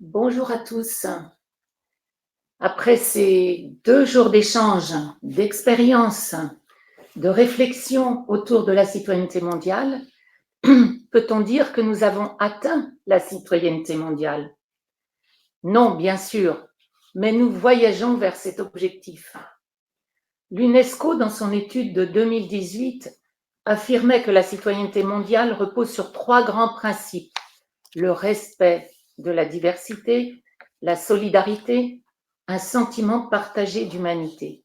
Bonjour à tous. Après ces 2 jours d'échange, d'expérience, de réflexion autour de la citoyenneté mondiale, peut-on dire que nous avons atteint la citoyenneté mondiale? Non, bien sûr, mais nous voyageons vers cet objectif. L'UNESCO, dans son étude de 2018, affirmait que la citoyenneté mondiale repose sur 3 grands principes: le respect de la diversité, la solidarité, un sentiment partagé d'humanité.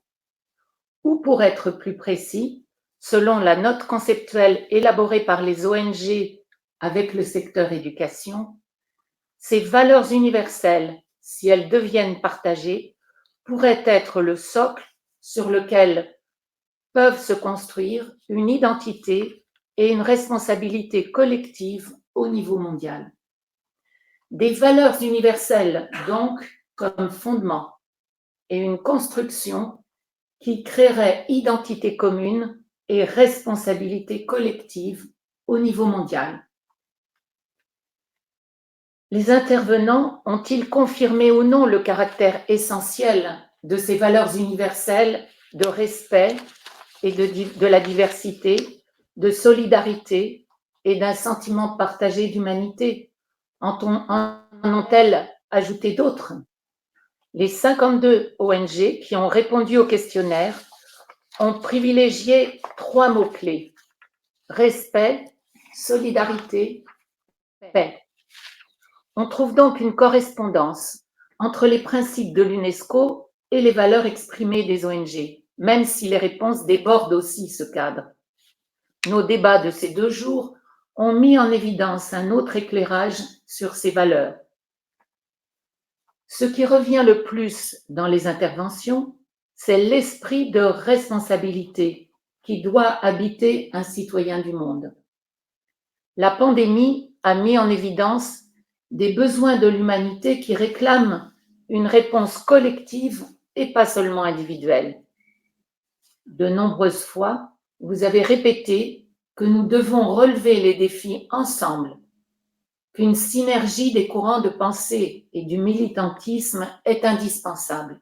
Ou pour être plus précis, selon la note conceptuelle élaborée par les ONG avec le secteur éducation, ces valeurs universelles, si elles deviennent partagées, pourraient être le socle sur lequel peuvent se construire une identité et une responsabilité collective au niveau mondial. Des valeurs universelles, donc, comme fondement, et une construction qui créerait identité commune et responsabilité collective au niveau mondial. Les intervenants ont-ils confirmé ou non le caractère essentiel de ces valeurs universelles de respect et de la diversité, de solidarité et d'un sentiment partagé d'humanité? En ont-elles ajouté d'autres? Les 52 ONG qui ont répondu au questionnaire ont privilégié 3 mots-clés: respect, solidarité, paix. On trouve donc une correspondance entre les principes de l'UNESCO et les valeurs exprimées des ONG, même si les réponses débordent aussi ce cadre. Nos débats de ces 2 jours ont mis en évidence un autre éclairage sur ces valeurs. Ce qui revient le plus dans les interventions, c'est l'esprit de responsabilité qui doit habiter un citoyen du monde. La pandémie a mis en évidence des besoins de l'humanité qui réclament une réponse collective et pas seulement individuelle. De nombreuses fois, vous avez répété que nous devons relever les défis ensemble, qu'une synergie des courants de pensée et du militantisme est indispensable.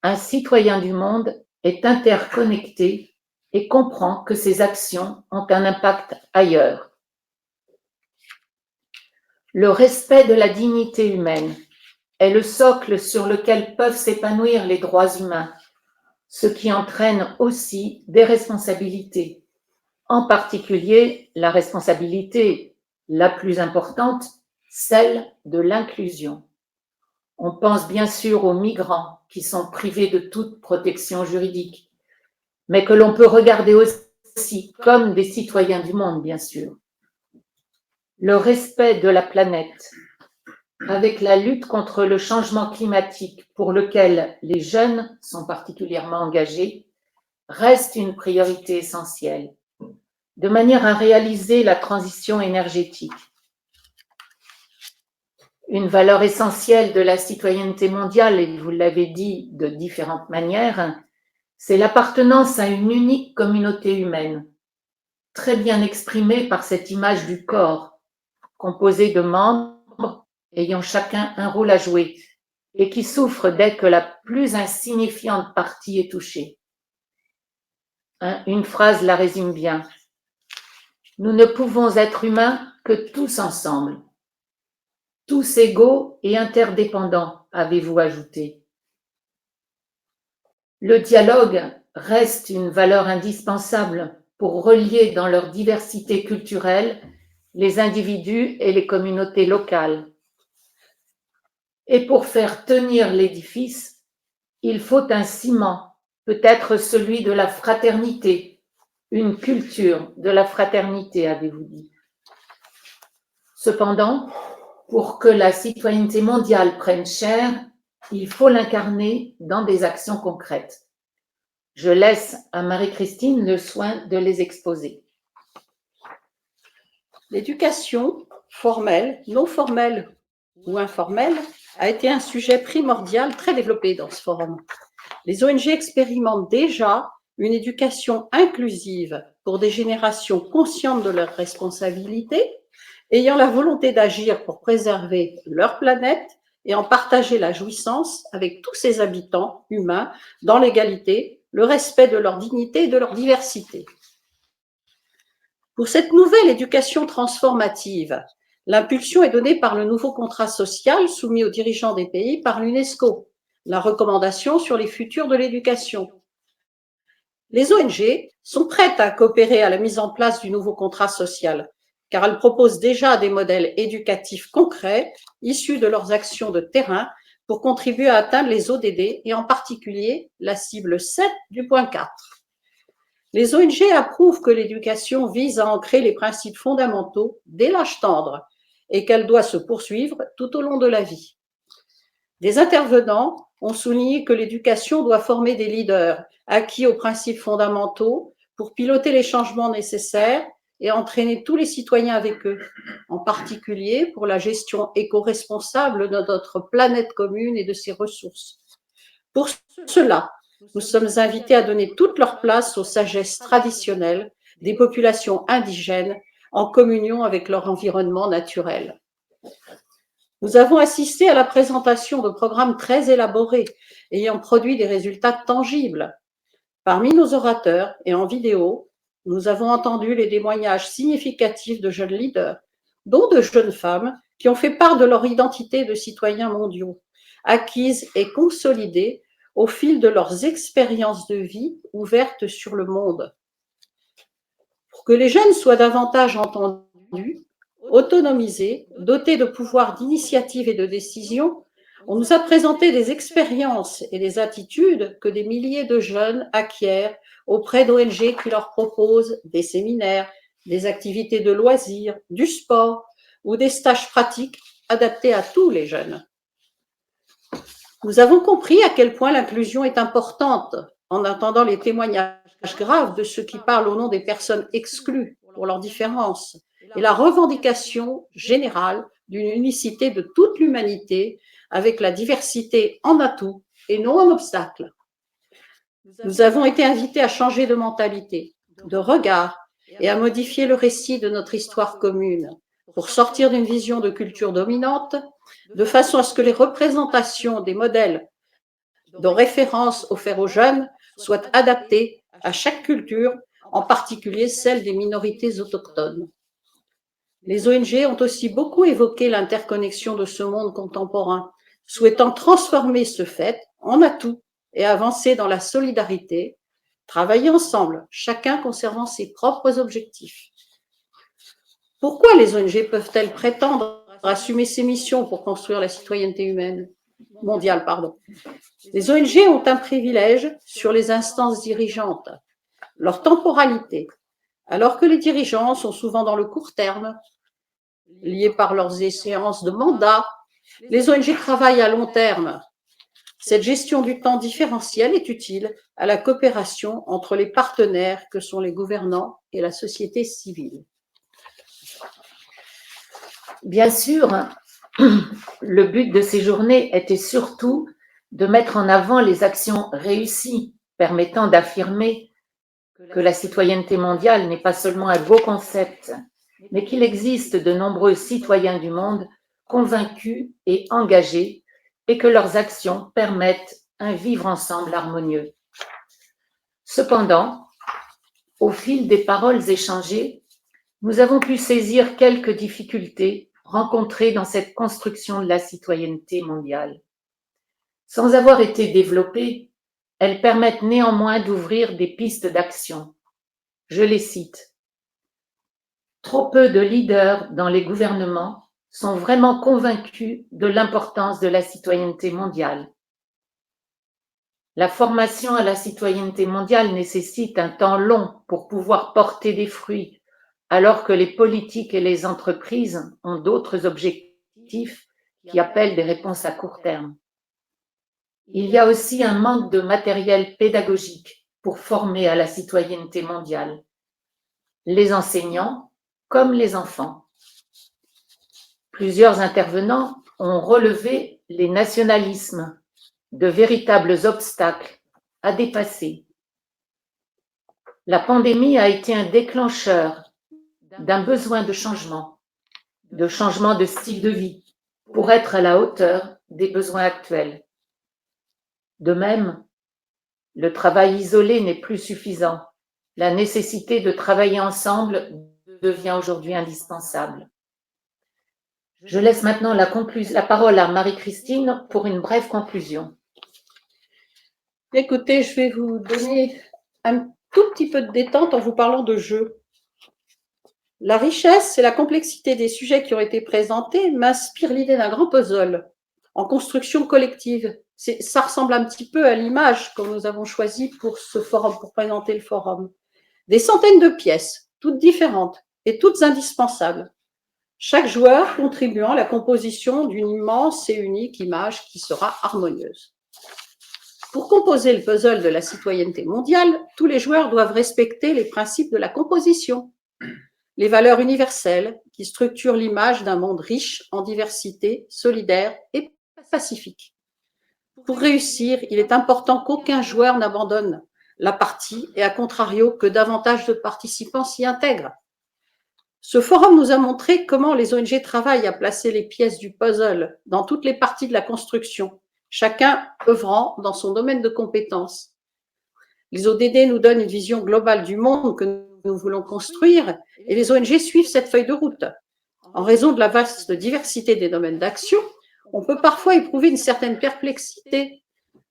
Un citoyen du monde est interconnecté et comprend que ses actions ont un impact ailleurs. Le respect de la dignité humaine est le socle sur lequel peuvent s'épanouir les droits humains, ce qui entraîne aussi des responsabilités, en particulier la responsabilité la plus importante, celle de l'inclusion. On pense bien sûr aux migrants qui sont privés de toute protection juridique, mais que l'on peut regarder aussi comme des citoyens du monde, bien sûr. Le respect de la planète, avec la lutte contre le changement climatique pour lequel les jeunes sont particulièrement engagés, reste une priorité essentielle, de manière à réaliser la transition énergétique. Une valeur essentielle de la citoyenneté mondiale, et vous l'avez dit de différentes manières, c'est l'appartenance à une unique communauté humaine, très bien exprimée par cette image du corps, composé de membres ayant chacun un rôle à jouer et qui souffre dès que la plus insignifiante partie est touchée. Une phrase la résume bien: nous ne pouvons être humains que tous ensemble, tous égaux et interdépendants, avez-vous ajouté. Le dialogue reste une valeur indispensable pour relier dans leur diversité culturelle les individus et les communautés locales. Et pour faire tenir l'édifice, il faut un ciment, peut-être celui de la fraternité, une culture de la fraternité, avez-vous dit. Cependant, pour que la citoyenneté mondiale prenne chair, il faut l'incarner dans des actions concrètes. Je laisse à Marie-Christine le soin de les exposer. L'éducation, formelle, non formelle ou informelle, a été un sujet primordial très développé dans ce forum. Les ONG expérimentent déjà une éducation inclusive pour des générations conscientes de leurs responsabilités ayant la volonté d'agir pour préserver leur planète et en partager la jouissance avec tous ses habitants humains dans l'égalité, le respect de leur dignité et de leur diversité. Pour cette nouvelle éducation transformative, l'impulsion est donnée par le nouveau contrat social soumis aux dirigeants des pays par l'UNESCO, la recommandation sur les futurs de l'éducation. Les ONG sont prêtes à coopérer à la mise en place du nouveau contrat social, car elles proposent déjà des modèles éducatifs concrets issus de leurs actions de terrain pour contribuer à atteindre les ODD et en particulier la cible 7 du point 4. Les ONG approuvent que l'éducation vise à ancrer les principes fondamentaux dès l'âge tendre et qu'elle doit se poursuivre tout au long de la vie. Des intervenants ont souligné que l'éducation doit former des leaders acquis aux principes fondamentaux pour piloter les changements nécessaires et entraîner tous les citoyens avec eux, en particulier pour la gestion éco-responsable de notre planète commune et de ses ressources. Pour cela, nous sommes invités à donner toute leur place aux sagesses traditionnelles des populations indigènes en communion avec leur environnement naturel. Nous avons assisté à la présentation de programmes très élaborés, ayant produit des résultats tangibles. Parmi nos orateurs et en vidéo, nous avons entendu les témoignages significatifs de jeunes leaders, dont de jeunes femmes qui ont fait part de leur identité de citoyens mondiaux, acquises et consolidées au fil de leurs expériences de vie ouvertes sur le monde. Pour que les jeunes soient davantage entendus, autonomisés, dotés de pouvoirs d'initiative et de décision, on nous a présenté des expériences et des attitudes que des milliers de jeunes acquièrent auprès d'ONG qui leur proposent des séminaires, des activités de loisirs, du sport ou des stages pratiques adaptés à tous les jeunes. Nous avons compris à quel point l'inclusion est importante en entendant les témoignages graves de ceux qui parlent au nom des personnes exclues pour leurs différences et la revendication générale d'une unicité de toute l'humanité avec la diversité en atout et non en obstacle. Nous avons été invités à changer de mentalité, de regard et à modifier le récit de notre histoire commune pour sortir d'une vision de culture dominante, de façon à ce que les représentations des modèles de référence offerts aux jeunes soient adaptées à chaque culture, en particulier celle des minorités autochtones. Les ONG ont aussi beaucoup évoqué l'interconnexion de ce monde contemporain, souhaitant transformer ce fait en atout et avancer dans la solidarité, travailler ensemble, chacun conservant ses propres objectifs. Pourquoi les ONG peuvent-elles prétendre assumer ces missions pour construire la citoyenneté mondiale? Les ONG ont un privilège sur les instances dirigeantes, leur temporalité, alors que les dirigeants sont souvent dans le court terme, liés par leurs échéances de mandat. Les ONG travaillent à long terme. Cette gestion du temps différentielle est utile à la coopération entre les partenaires que sont les gouvernants et la société civile. Bien sûr, le but de ces journées était surtout de mettre en avant les actions réussies permettant d'affirmer que la citoyenneté mondiale n'est pas seulement un beau concept, mais qu'il existe de nombreux citoyens du monde convaincus et engagés et que leurs actions permettent un vivre ensemble harmonieux. Cependant, au fil des paroles échangées, nous avons pu saisir quelques difficultés rencontrées dans cette construction de la citoyenneté mondiale. Sans avoir été développées, elles permettent néanmoins d'ouvrir des pistes d'action. Je les cite. Trop peu de leaders dans les gouvernements sont vraiment convaincus de l'importance de la citoyenneté mondiale. La formation à la citoyenneté mondiale nécessite un temps long pour pouvoir porter des fruits, alors que les politiques et les entreprises ont d'autres objectifs qui appellent des réponses à court terme. Il y a aussi un manque de matériel pédagogique pour former à la citoyenneté mondiale. Les enseignants comme les enfants. Plusieurs intervenants ont relevé les nationalismes, de véritables obstacles à dépasser. La pandémie a été un déclencheur d'un besoin de changement, de changement de style de vie pour être à la hauteur des besoins actuels. De même, le travail isolé n'est plus suffisant. La nécessité de travailler ensemble devient aujourd'hui indispensable. Je laisse maintenant la parole à Marie-Christine pour une brève conclusion. Écoutez, je vais vous donner un tout petit peu de détente en vous parlant de jeu. La richesse et la complexité des sujets qui ont été présentés m'inspirent l'idée d'un grand puzzle en construction collective. Ça ressemble un petit peu à l'image que nous avons choisie pour ce forum, pour présenter le forum. Des centaines de pièces, toutes différentes et toutes indispensables. Chaque joueur contribuant à la composition d'une immense et unique image qui sera harmonieuse. Pour composer le puzzle de la citoyenneté mondiale, tous les joueurs doivent respecter les principes de la composition, les valeurs universelles qui structurent l'image d'un monde riche en diversité, solidaire et pacifique. Pour réussir, il est important qu'aucun joueur n'abandonne la partie et, à contrario, que davantage de participants s'y intègrent. Ce forum nous a montré comment les ONG travaillent à placer les pièces du puzzle dans toutes les parties de la construction, chacun œuvrant dans son domaine de compétences. Les ODD nous donnent une vision globale du monde que nous voulons construire et les ONG suivent cette feuille de route. En raison de la vaste diversité des domaines d'action, on peut parfois éprouver une certaine perplexité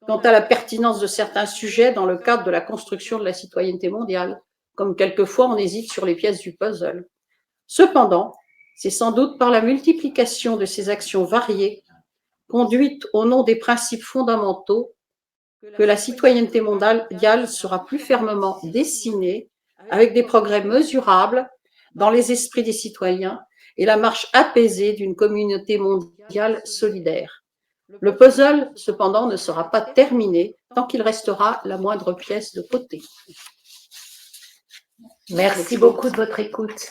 quant à la pertinence de certains sujets dans le cadre de la construction de la citoyenneté mondiale, comme quelquefois on hésite sur les pièces du puzzle. Cependant, c'est sans doute par la multiplication de ces actions variées, conduites au nom des principes fondamentaux, que la citoyenneté mondiale sera plus fermement dessinée, avec des progrès mesurables dans les esprits des citoyens et la marche apaisée d'une communauté mondiale solidaire. Le puzzle, cependant, ne sera pas terminé tant qu'il restera la moindre pièce de côté. Merci beaucoup de votre écoute.